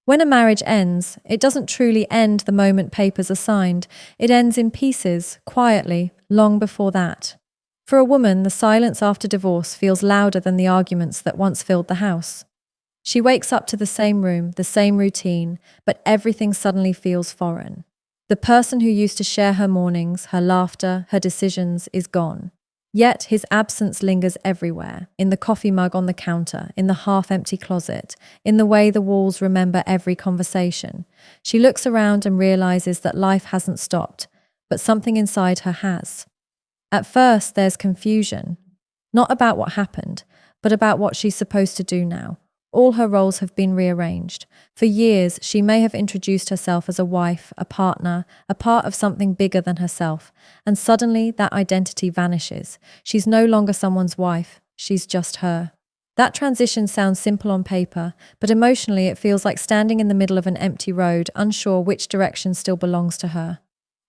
When a marriage ends, it doesn't truly end the moment papers are signed. It ends in pieces, quietly, long before that. For a woman, the silence after divorce feels louder than the arguments that once filled the house. She wakes up to the same room, the same routine, but everything suddenly feels foreign. The person who used to share her mornings, her laughter, her decisions is gone. Yet his absence lingers everywhere, in the coffee mug on the counter, in the half-empty closet, in the way the walls remember every conversation. She looks around and realizes that life hasn't stopped, but something inside her has. At first, there's confusion, not about what happened, but about what she's supposed to do now. All her roles have been rearranged. For years, she may have introduced herself as a wife, a partner, a part of something bigger than herself, and suddenly that identity vanishes. She's no longer someone's wife, she's just her. That transition sounds simple on paper, but emotionally it feels like standing in the middle of an empty road, unsure which direction still belongs to her.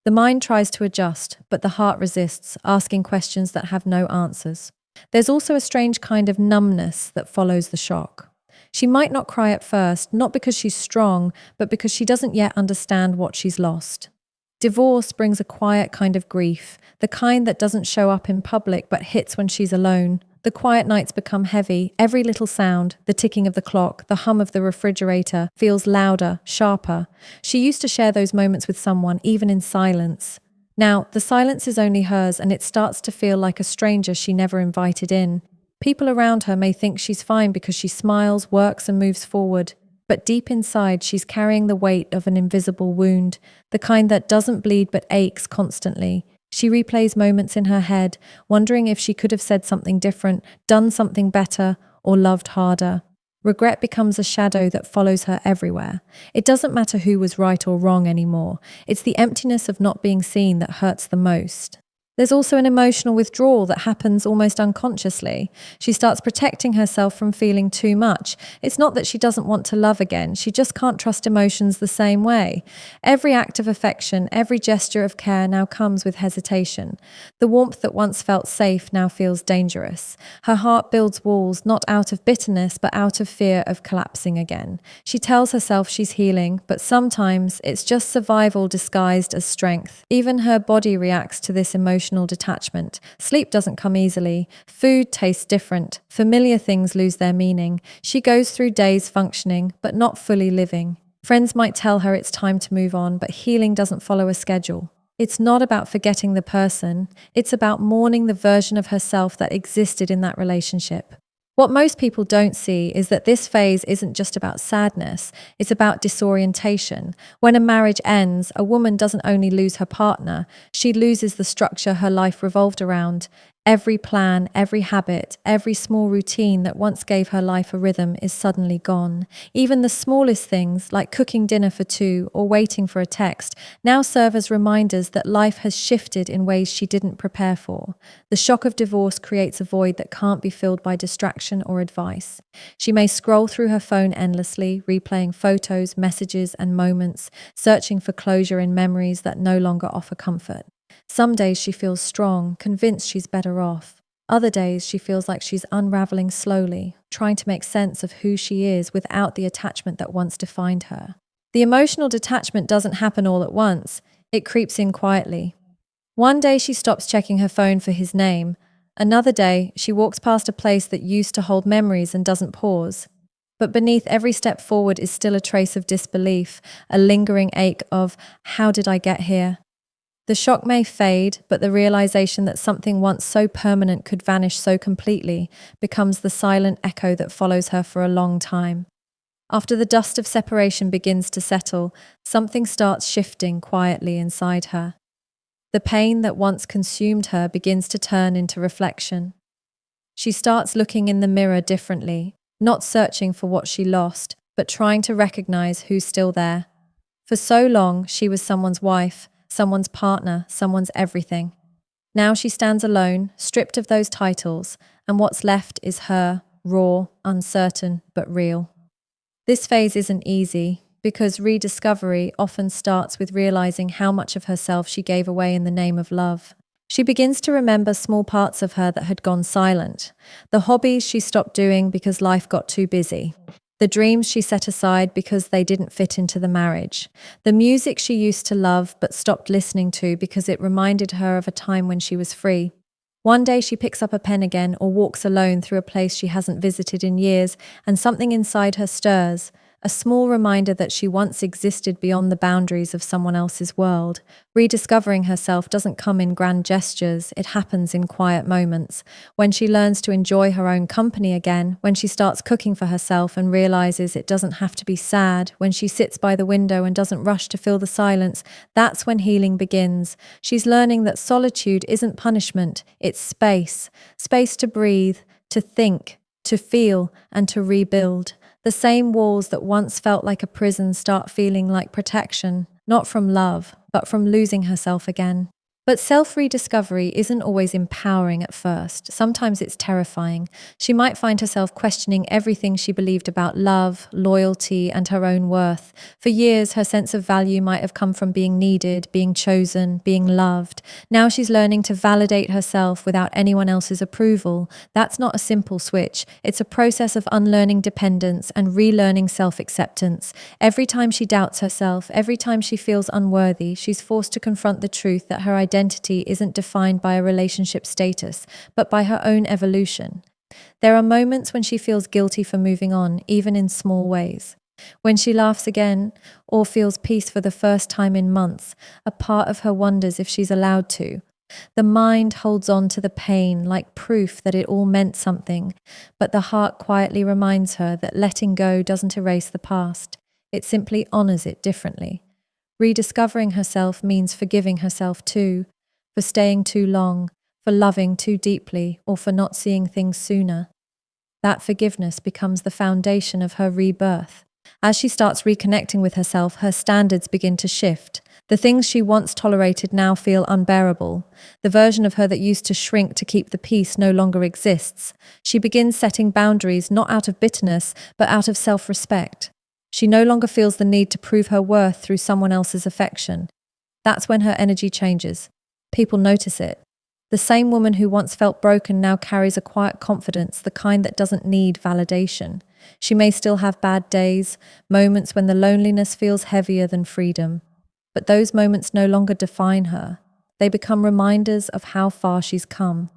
The mind tries to adjust, but the heart resists, asking questions that have no answers. There's also a strange kind of numbness that follows the shock. She might not cry at first, not because she's strong, but because she doesn't yet understand what she's lost. Divorce brings a quiet kind of grief, the kind that doesn't show up in public but hits when she's alone. The quiet nights become heavy. Every little sound, the ticking of the clock, the hum of the refrigerator, feels louder, sharper. She used to share those moments with someone, even in silence. Now, the silence is only hers, and it starts to feel like a stranger she never invited in. People around her may think she's fine because she smiles, works, and moves forward. But deep inside, she's carrying the weight of an invisible wound, the kind that doesn't bleed but aches constantly. She replays moments in her head, wondering if she could have said something different, done something better, or loved harder. Regret becomes a shadow that follows her everywhere. It doesn't matter who was right or wrong anymore. It's the emptiness of not being seen that hurts the most. There's also an emotional withdrawal that happens almost unconsciously. She starts protecting herself from feeling too much. It's not that she doesn't want to love again, she just can't trust emotions the same way. Every act of affection, every gesture of care now comes with hesitation. The warmth that once felt safe now feels dangerous. Her heart builds walls, not out of bitterness, but out of fear of collapsing again. She tells herself she's healing, but sometimes it's just survival disguised as strength. Even her body reacts to this emotional detachment. Sleep doesn't come easily. Food tastes different. Familiar things lose their meaning. She goes through days functioning, but not fully living. Friends might tell her it's time to move on, but healing doesn't follow a schedule. It's not about forgetting the person. It's about mourning the version of herself that existed in that relationship. What most people don't see is that this phase isn't just about sadness, it's about disorientation. When a marriage ends, a woman doesn't only lose her partner, she loses the structure her life revolved around. Every plan, every habit, every small routine that once gave her life a rhythm is suddenly gone. Even the smallest things, like cooking dinner for two or waiting for a text, now serve as reminders that life has shifted in ways she didn't prepare for. The shock of divorce creates a void that can't be filled by distraction or advice. She may scroll through her phone endlessly, replaying photos, messages, and moments, searching for closure in memories that no longer offer comfort. Some days she feels strong, convinced she's better off. Other days she feels like she's unraveling slowly, trying to make sense of who she is without the attachment that once defined her. The emotional detachment doesn't happen all at once, it creeps in quietly. One day she stops checking her phone for his name. Another day she walks past a place that used to hold memories and doesn't pause. But beneath every step forward is still a trace of disbelief, a lingering ache of, how did I get here? The shock may fade, but the realization that something once so permanent could vanish so completely becomes the silent echo that follows her for a long time. After the dust of separation begins to settle, something starts shifting quietly inside her. The pain that once consumed her begins to turn into reflection. She starts looking in the mirror differently, not searching for what she lost, but trying to recognize who's still there. For so long, she was someone's wife, someone's partner, someone's everything. Now she stands alone, stripped of those titles, and what's left is her, raw, uncertain, but real. This phase isn't easy, because rediscovery often starts with realizing how much of herself she gave away in the name of love. She begins to remember small parts of her that had gone silent, the hobbies she stopped doing because life got too busy, the dreams she set aside because they didn't fit into the marriage, the music she used to love but stopped listening to because it reminded her of a time when she was free. One day she picks up a pen again or walks alone through a place she hasn't visited in years, and something inside her stirs, a small reminder that she once existed beyond the boundaries of someone else's world. Rediscovering herself doesn't come in grand gestures, it happens in quiet moments. When she learns to enjoy her own company again, when she starts cooking for herself and realizes it doesn't have to be sad, when she sits by the window and doesn't rush to fill the silence, that's when healing begins. She's learning that solitude isn't punishment, it's space. Space to breathe, to think, to feel, and to rebuild. The same walls that once felt like a prison start feeling like protection, not from love, but from losing herself again. But self-rediscovery isn't always empowering at first. Sometimes it's terrifying. She might find herself questioning everything she believed about love, loyalty, and her own worth. For years, her sense of value might have come from being needed, being chosen, being loved. Now she's learning to validate herself without anyone else's approval. That's not a simple switch. It's a process of unlearning dependence and relearning self-acceptance. Every time she doubts herself, every time she feels unworthy, she's forced to confront the truth that her identity isn't defined by a relationship status, but by her own evolution. There are moments when she feels guilty for moving on, even in small ways. When she laughs again or feels peace for the first time in months, a part of her wonders if she's allowed to. The mind holds on to the pain like proof that it all meant something, but the heart quietly reminds her that letting go doesn't erase the past. It simply honors it differently. Rediscovering herself means forgiving herself too, for staying too long, for loving too deeply, or for not seeing things sooner. That forgiveness becomes the foundation of her rebirth. As she starts reconnecting with herself, her standards begin to shift. The things she once tolerated now feel unbearable. The version of her that used to shrink to keep the peace no longer exists. She begins setting boundaries not out of bitterness, but out of self-respect. She no longer feels the need to prove her worth through someone else's affection. That's when her energy changes. People notice it. The same woman who once felt broken now carries a quiet confidence, the kind that doesn't need validation. She may still have bad days, moments when the loneliness feels heavier than freedom. But those moments no longer define her. They become reminders of how far she's come.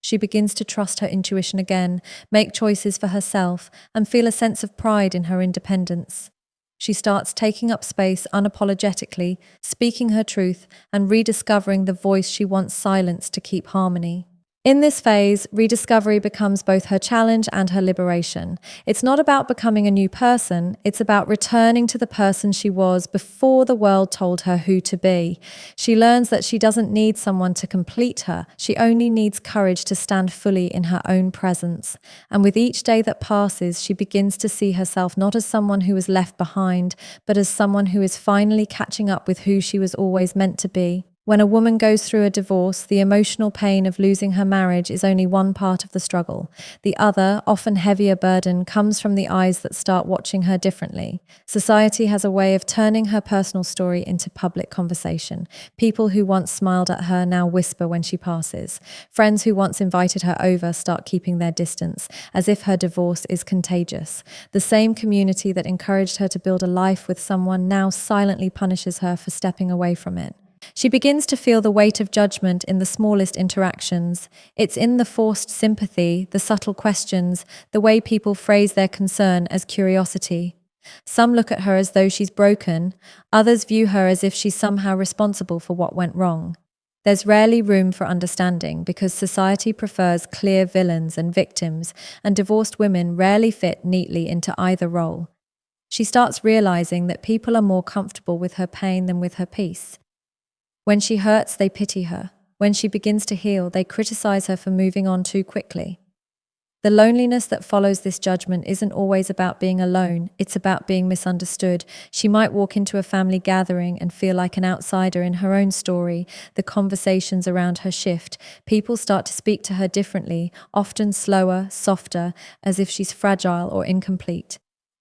She begins to trust her intuition again, make choices for herself, and feel a sense of pride in her independence. She starts taking up space unapologetically, speaking her truth, and rediscovering the voice she once silenced to keep harmony. In this phase, rediscovery becomes both her challenge and her liberation. It's not about becoming a new person, it's about returning to the person she was before the world told her who to be. She learns that she doesn't need someone to complete her, she only needs courage to stand fully in her own presence. And with each day that passes, she begins to see herself not as someone who was left behind, but as someone who is finally catching up with who she was always meant to be. When a woman goes through a divorce, the emotional pain of losing her marriage is only one part of the struggle. The other, often heavier burden comes from the eyes that start watching her differently. Society has a way of turning her personal story into public conversation. People who once smiled at her now whisper when she passes. Friends who once invited her over start keeping their distance, as if her divorce is contagious. The same community that encouraged her to build a life with someone now silently punishes her for stepping away from it. She begins to feel the weight of judgment in the smallest interactions. It's in the forced sympathy, the subtle questions, the way people phrase their concern as curiosity. Some look at her as though she's broken, others view her as if she's somehow responsible for what went wrong. There's rarely room for understanding because society prefers clear villains and victims, and divorced women rarely fit neatly into either role. She starts realizing that people are more comfortable with her pain than with her peace. When she hurts, they pity her. When she begins to heal, they criticize her for moving on too quickly. The loneliness that follows this judgment isn't always about being alone, it's about being misunderstood. She might walk into a family gathering and feel like an outsider in her own story. The conversations around her shift. People start to speak to her differently, often slower, softer, as if she's fragile or incomplete.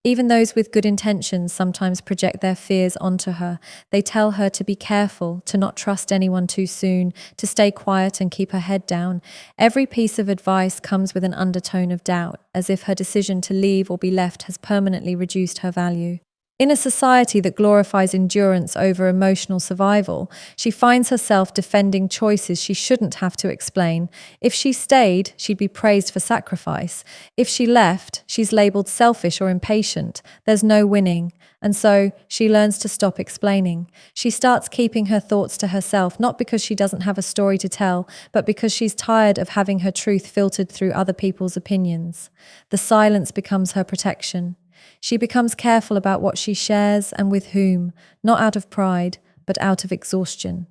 Even those with good intentions sometimes project their fears onto her. They tell her to be careful, to not trust anyone too soon, to stay quiet and keep her head down. Every piece of advice comes with an undertone of doubt, as if her decision to leave or be left has permanently reduced her value. In a society that glorifies endurance over emotional survival, she finds herself defending choices she shouldn't have to explain. If she stayed, she'd be praised for sacrifice. If she left, she's labeled selfish or impatient. There's no winning. And so she learns to stop explaining. She starts keeping her thoughts to herself, not because she doesn't have a story to tell, but because she's tired of having her truth filtered through other people's opinions. The silence becomes her protection. She becomes careful about what she shares and with whom, not out of pride, but out of exhaustion.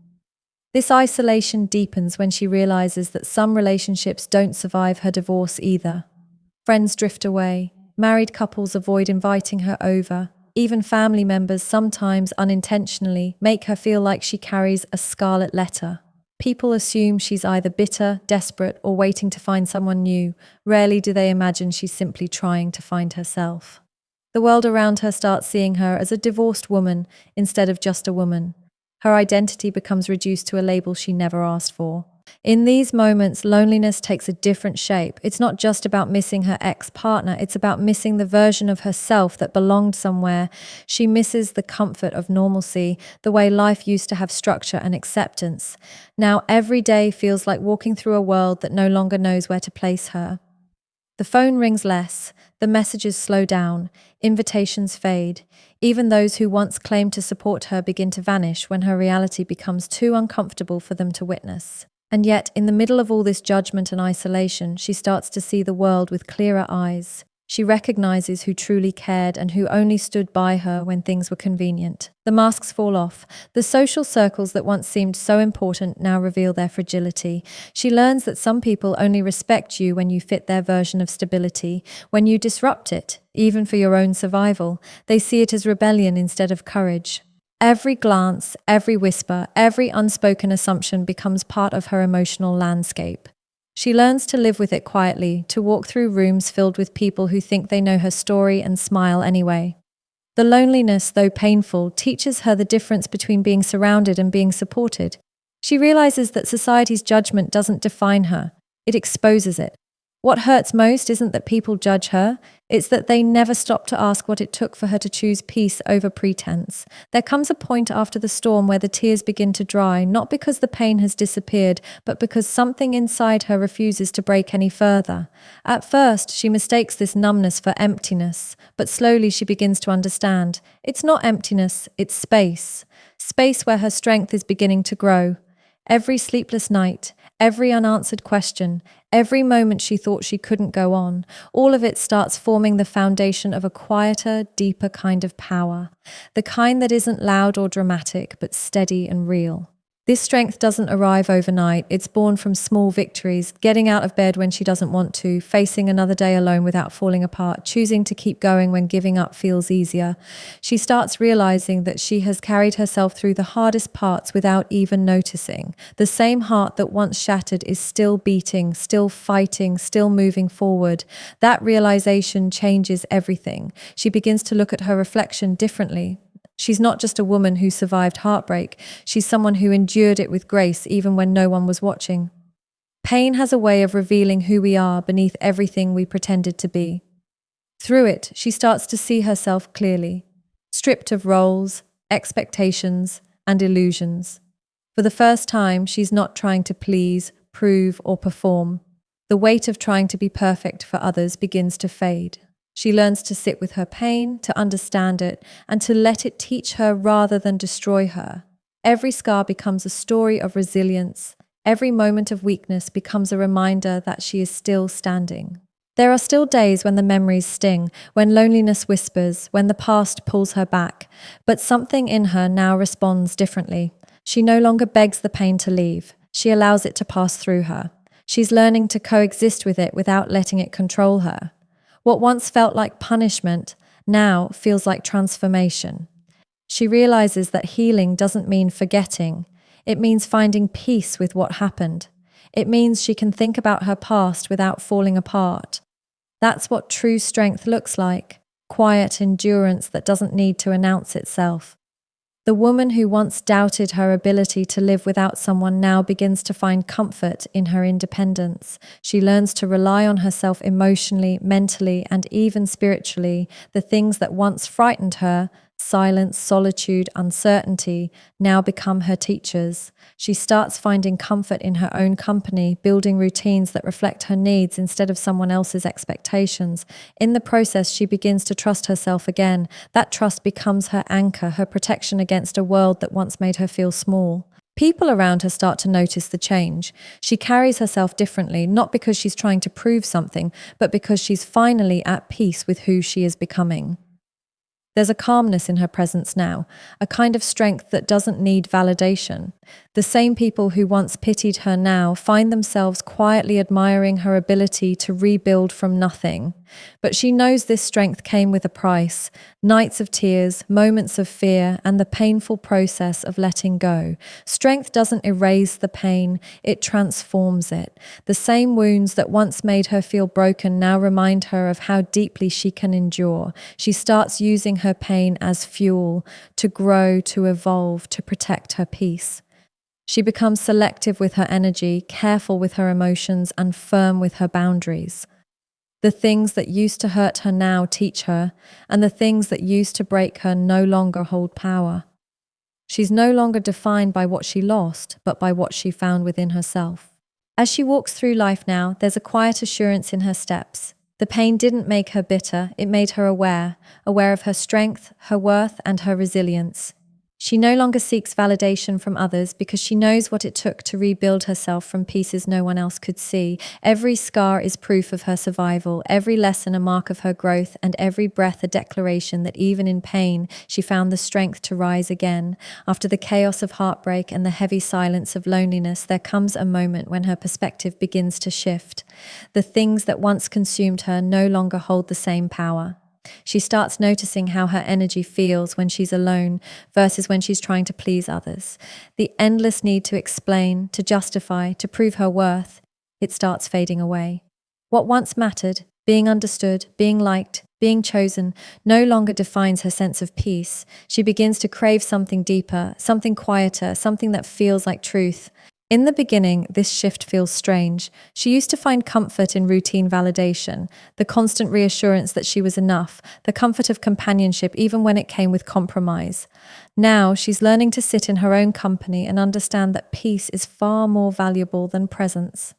This isolation deepens when she realizes that some relationships don't survive her divorce either. Friends drift away, married couples avoid inviting her over, even family members sometimes unintentionally make her feel like she carries a scarlet letter. People assume she's either bitter, desperate, or waiting to find someone new. Rarely do they imagine she's simply trying to find herself. The world around her starts seeing her as a divorced woman instead of just a woman. Her identity becomes reduced to a label she never asked for. In these moments, loneliness takes a different shape. It's not just about missing her ex-partner, it's about missing the version of herself that belonged somewhere. She misses the comfort of normalcy, the way life used to have structure and acceptance. Now every day feels like walking through a world that no longer knows where to place her. The phone rings less, the messages slow down, invitations fade. Even those who once claimed to support her begin to vanish when her reality becomes too uncomfortable for them to witness. And yet, in the middle of all this judgment and isolation, she starts to see the world with clearer eyes. She recognizes who truly cared and who only stood by her when things were convenient. The masks fall off. The social circles that once seemed so important now reveal their fragility. She learns that some people only respect you when you fit their version of stability. When you disrupt it, even for your own survival, they see it as rebellion instead of courage. Every glance, every whisper, every unspoken assumption becomes part of her emotional landscape. She learns to live with it quietly, to walk through rooms filled with people who think they know her story and smile anyway. The loneliness, though painful, teaches her the difference between being surrounded and being supported. She realizes that society's judgment doesn't define her, it exposes it. What hurts most isn't that people judge her, it's that they never stop to ask what it took for her to choose peace over pretense. There comes a point after the storm where the tears begin to dry, not because the pain has disappeared, but because something inside her refuses to break any further. At first, she mistakes this numbness for emptiness, but slowly she begins to understand. It's not emptiness, it's space. Space where her strength is beginning to grow. Every sleepless night, every unanswered question, every moment she thought she couldn't go on, all of it starts forming the foundation of a quieter, deeper kind of power. The kind that isn't loud or dramatic, but steady and real. This strength doesn't arrive overnight. It's born from small victories, getting out of bed when she doesn't want to, facing another day alone without falling apart, choosing to keep going when giving up feels easier. She starts realizing that she has carried herself through the hardest parts without even noticing. The same heart that once shattered is still beating, still fighting, still moving forward. That realization changes everything. She begins to look at her reflection differently. She's not just a woman who survived heartbreak, she's someone who endured it with grace even when no one was watching. Pain has a way of revealing who we are beneath everything we pretended to be. Through it, she starts to see herself clearly, stripped of roles, expectations, and illusions. For the first time, she's not trying to please, prove, or perform. The weight of trying to be perfect for others begins to fade. She learns to sit with her pain, to understand it, and to let it teach her rather than destroy her. Every scar becomes a story of resilience. Every moment of weakness becomes a reminder that she is still standing. There are still days when the memories sting, when loneliness whispers, when the past pulls her back. But something in her now responds differently. She no longer begs the pain to leave. She allows it to pass through her. She's learning to coexist with it without letting it control her. What once felt like punishment now feels like transformation. She realizes that healing doesn't mean forgetting. It means finding peace with what happened. It means she can think about her past without falling apart. That's what true strength looks like. quiet endurance that doesn't need to announce itself. The woman who once doubted her ability to live without someone now begins to find comfort in her independence. She learns to rely on herself emotionally, mentally, and even spiritually. The things that once frightened her, silence, solitude, uncertainty, now become her teachers. She starts finding comfort in her own company, building routines that reflect her needs instead of someone else's expectations. In the process, she begins to trust herself again. That trust becomes her anchor, her protection against a world that once made her feel small. People around her start to notice the change. She carries herself differently, not because she's trying to prove something, but because she's finally at peace with who she is becoming. There's a calmness in her presence now, a kind of strength that doesn't need validation. The same people who once pitied her now find themselves quietly admiring her ability to rebuild from nothing. But she knows this strength came with a price: nights of tears, moments of fear, and the painful process of letting go. Strength doesn't erase the pain, it transforms it. The same wounds that once made her feel broken now remind her of how deeply she can endure. She starts using her pain as fuel to grow, to evolve, to protect her peace. She becomes selective with her energy, careful with her emotions, and firm with her boundaries. The things that used to hurt her now teach her, and the things that used to break her no longer hold power. She's no longer defined by what she lost, but by what she found within herself. As she walks through life now, there's a quiet assurance in her steps. The pain didn't make her bitter, it made her aware of her strength, her worth, and her resilience. She no longer seeks validation from others because she knows what it took to rebuild herself from pieces no one else could see. Every scar is proof of her survival, every lesson a mark of her growth, and every breath a declaration that even in pain, she found the strength to rise again. After the chaos of heartbreak and the heavy silence of loneliness, there comes a moment when her perspective begins to shift. The things that once consumed her no longer hold the same power. She starts noticing how her energy feels when she's alone versus when she's trying to please others. The endless need to explain, to justify, to prove her worth, it starts fading away. What once mattered, being understood, being liked, being chosen, no longer defines her sense of peace. She begins to crave something deeper, something quieter, something that feels like truth. In the beginning, this shift feels strange. She used to find comfort in routine validation, the constant reassurance that she was enough, the comfort of companionship even when it came with compromise. Now, she's learning to sit in her own company and understand that peace is far more valuable than presence.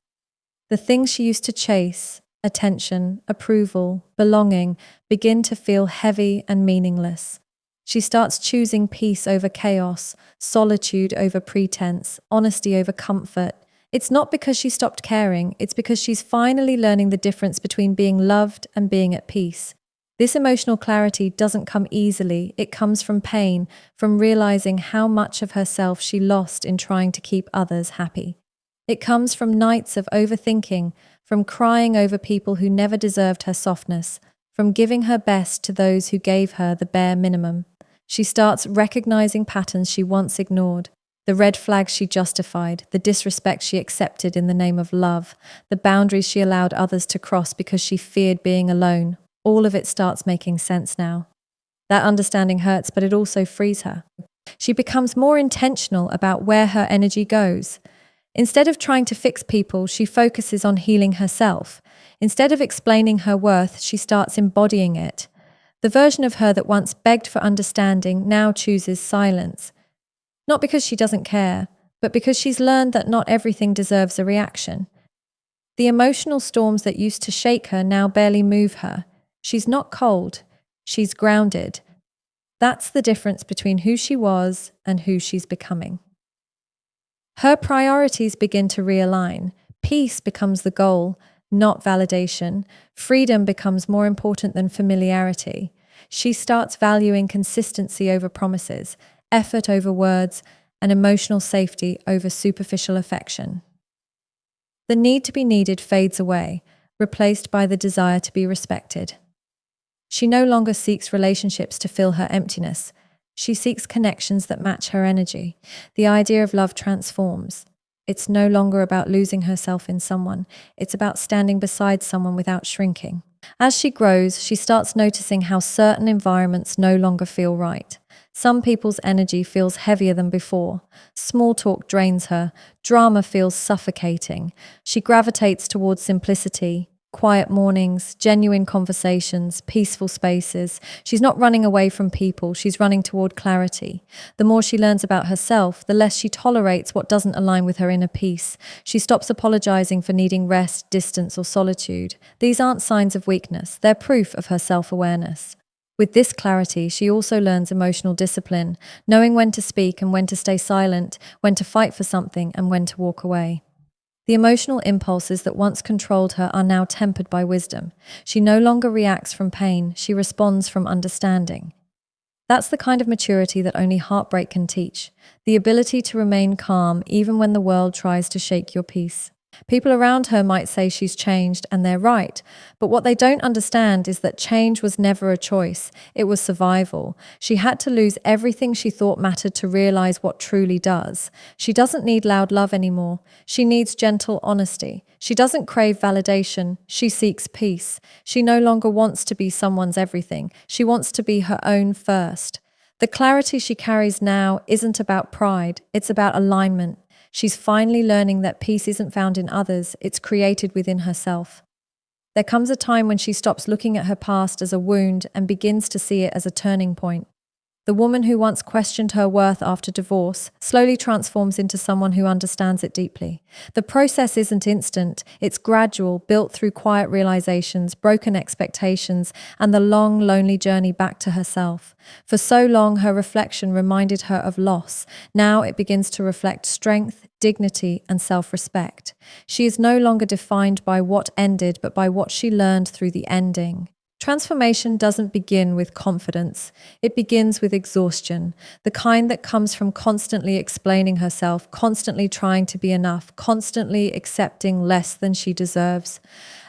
The things she used to chase, attention, approval, belonging, begin to feel heavy and meaningless. She starts choosing peace over chaos, solitude over pretense, honesty over comfort. It's not because she stopped caring, it's because she's finally learning the difference between being loved and being at peace. This emotional clarity doesn't come easily, it comes from pain, from realizing how much of herself she lost in trying to keep others happy. It comes from nights of overthinking, from crying over people who never deserved her softness, from giving her best to those who gave her the bare minimum. She starts recognizing patterns she once ignored, the red flags she justified, the disrespect she accepted in the name of love, the boundaries she allowed others to cross because she feared being alone. All of it starts making sense now. That understanding hurts, but it also frees her. She becomes more intentional about where her energy goes. Instead of trying to fix people, she focuses on healing herself. Instead of explaining her worth, she starts embodying it. The version of her that once begged for understanding now chooses silence. Not because she doesn't care, but because she's learned that not everything deserves a reaction. The emotional storms that used to shake her now barely move her. She's not cold, she's grounded. That's the difference between who she was and who she's becoming. Her priorities begin to realign. Peace becomes the goal, not validation. Freedom becomes more important than familiarity. She starts valuing consistency over promises, effort over words, and emotional safety over superficial affection. The need to be needed fades away, replaced by the desire to be respected. She no longer seeks relationships to fill her emptiness. She seeks connections that match her energy. The idea of love transforms. It's no longer about losing herself in someone. It's about standing beside someone without shrinking. As she grows, she starts noticing how certain environments no longer feel right. Some people's energy feels heavier than before. Small talk drains her. Drama feels suffocating. She gravitates towards simplicity, quiet mornings, genuine conversations, peaceful spaces. She's not running away from people, she's running toward clarity. The more she learns about herself, the less she tolerates what doesn't align with her inner peace. She stops apologizing for needing rest, distance, or solitude. These aren't signs of weakness, they're proof of her self-awareness. With this clarity, she also learns emotional discipline, knowing when to speak and when to stay silent, when to fight for something and when to walk away. The emotional impulses that once controlled her are now tempered by wisdom. She no longer reacts from pain, she responds from understanding. That's the kind of maturity that only heartbreak can teach, the ability to remain calm even when the world tries to shake your peace. People around her might say she's changed, and they're right. But what they don't understand is that change was never a choice. It was survival. She had to lose everything she thought mattered to realize what truly does. She doesn't need loud love anymore. She needs gentle honesty. She doesn't crave validation. She seeks peace. She no longer wants to be someone's everything. She wants to be her own first. The clarity she carries now isn't about pride. It's about alignment. She's finally learning that peace isn't found in others, it's created within herself. There comes a time when she stops looking at her past as a wound and begins to see it as a turning point. The woman who once questioned her worth after divorce slowly transforms into someone who understands it deeply. The process isn't instant, it's gradual, built through quiet realizations, broken expectations, and the long, lonely journey back to herself. For so long, her reflection reminded her of loss. Now it begins to reflect strength, dignity, and self-respect. She is no longer defined by what ended, but by what she learned through the ending. Transformation doesn't begin with confidence. It begins with exhaustion, the kind that comes from constantly explaining herself, constantly trying to be enough, constantly accepting less than she deserves.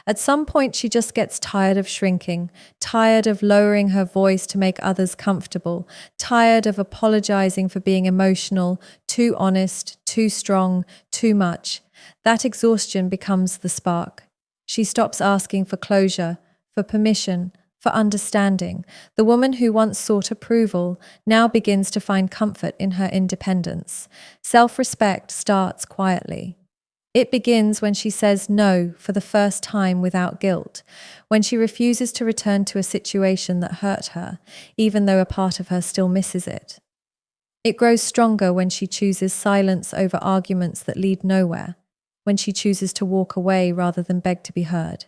At some point, she just gets tired of shrinking, tired of lowering her voice to make others comfortable, tired of apologizing for being emotional, too honest, too strong, too much. That exhaustion becomes the spark. She stops asking for closure, for permission, for understanding. The woman who once sought approval now begins to find comfort in her independence. Self-respect starts quietly. It begins when she says no for the first time without guilt, when she refuses to return to a situation that hurt her, even though a part of her still misses it. It grows stronger when she chooses silence over arguments that lead nowhere, when she chooses to walk away rather than beg to be heard.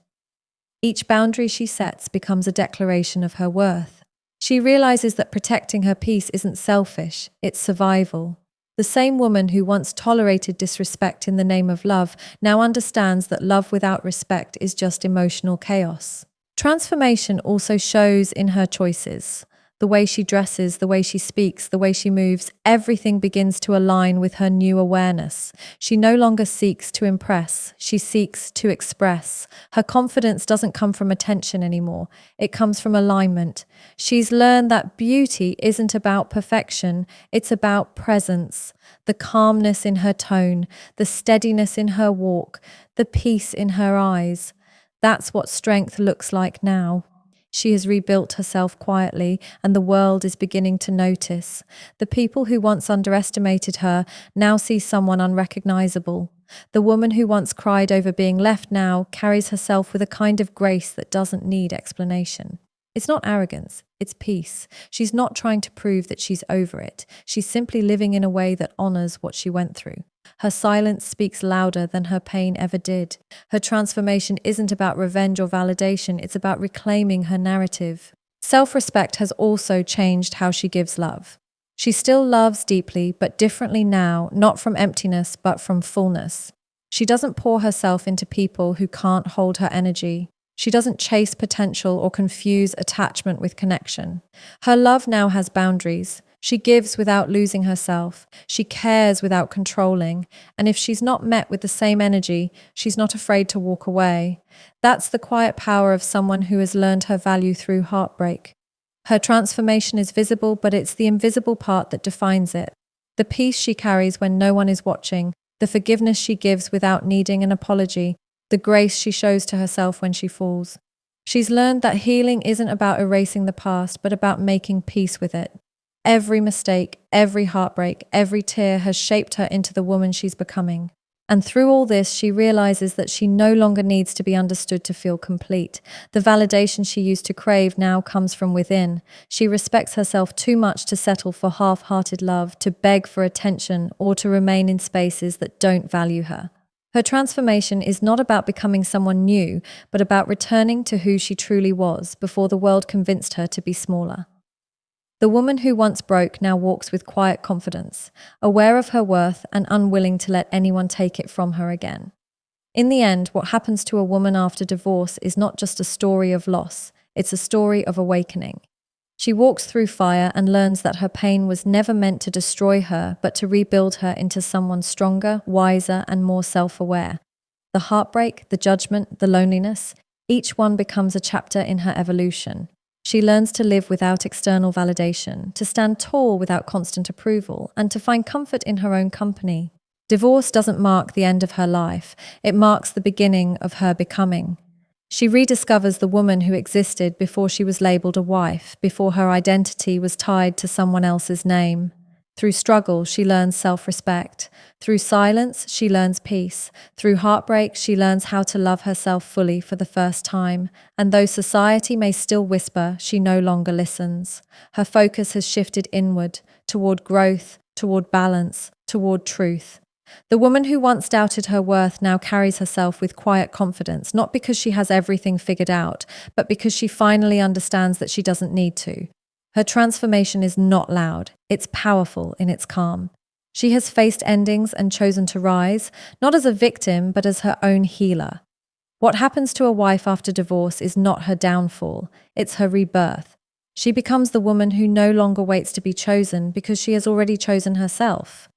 Each boundary she sets becomes a declaration of her worth. She realizes that protecting her peace isn't selfish, it's survival. The same woman who once tolerated disrespect in the name of love now understands that love without respect is just emotional chaos. Transformation also shows in her choices. The way she dresses, the way she speaks, the way she moves, everything begins to align with her new awareness. She no longer seeks to impress, she seeks to express. Her confidence doesn't come from attention anymore, it comes from alignment. She's learned that beauty isn't about perfection, it's about presence. The calmness in her tone, the steadiness in her walk, the peace in her eyes. That's what strength looks like now. She has rebuilt herself quietly, and the world is beginning to notice. The people who once underestimated her now see someone unrecognizable. The woman who once cried over being left now carries herself with a kind of grace that doesn't need explanation. It's not arrogance, it's peace. She's not trying to prove that she's over it. She's simply living in a way that honors what she went through. Her silence speaks louder than her pain ever did. Her transformation isn't about revenge or validation, it's about reclaiming her narrative. Self-respect has also changed how she gives love. She still loves deeply, but differently now, not from emptiness, but from fullness. She doesn't pour herself into people who can't hold her energy. She doesn't chase potential or confuse attachment with connection. Her love now has boundaries. She gives without losing herself. She cares without controlling. And if she's not met with the same energy, she's not afraid to walk away. That's the quiet power of someone who has learned her value through heartbreak. Her transformation is visible, but it's the invisible part that defines it. The peace she carries when no one is watching, the forgiveness she gives without needing an apology, the grace she shows to herself when she falls. She's learned that healing isn't about erasing the past, but about making peace with it. Every mistake, every heartbreak, every tear has shaped her into the woman she's becoming. And through all this, she realizes that she no longer needs to be understood to feel complete. The validation she used to crave now comes from within. She respects herself too much to settle for half-hearted love, to beg for attention, or to remain in spaces that don't value her. Her transformation is not about becoming someone new, but about returning to who she truly was before the world convinced her to be smaller. The woman who once broke now walks with quiet confidence, aware of her worth and unwilling to let anyone take it from her again. In the end, what happens to a woman after divorce is not just a story of loss, it's a story of awakening. She walks through fire and learns that her pain was never meant to destroy her, but to rebuild her into someone stronger, wiser, and more self-aware. The heartbreak, the judgment, the loneliness, each one becomes a chapter in her evolution. She learns to live without external validation, to stand tall without constant approval, and to find comfort in her own company. Divorce doesn't mark the end of her life, it marks the beginning of her becoming. She rediscovers the woman who existed before she was labeled a wife, before her identity was tied to someone else's name. Through struggle, she learns self-respect. Through silence, she learns peace. Through heartbreak, she learns how to love herself fully for the first time. And though society may still whisper, she no longer listens. Her focus has shifted inward, toward growth, toward balance, toward truth. The woman who once doubted her worth now carries herself with quiet confidence, not because she has everything figured out, but because she finally understands that she doesn't need to. Her transformation is not loud, it's powerful in its calm. She has faced endings and chosen to rise, not as a victim, but as her own healer. What happens to a wife after divorce is not her downfall, it's her rebirth. She becomes the woman who no longer waits to be chosen because she has already chosen herself.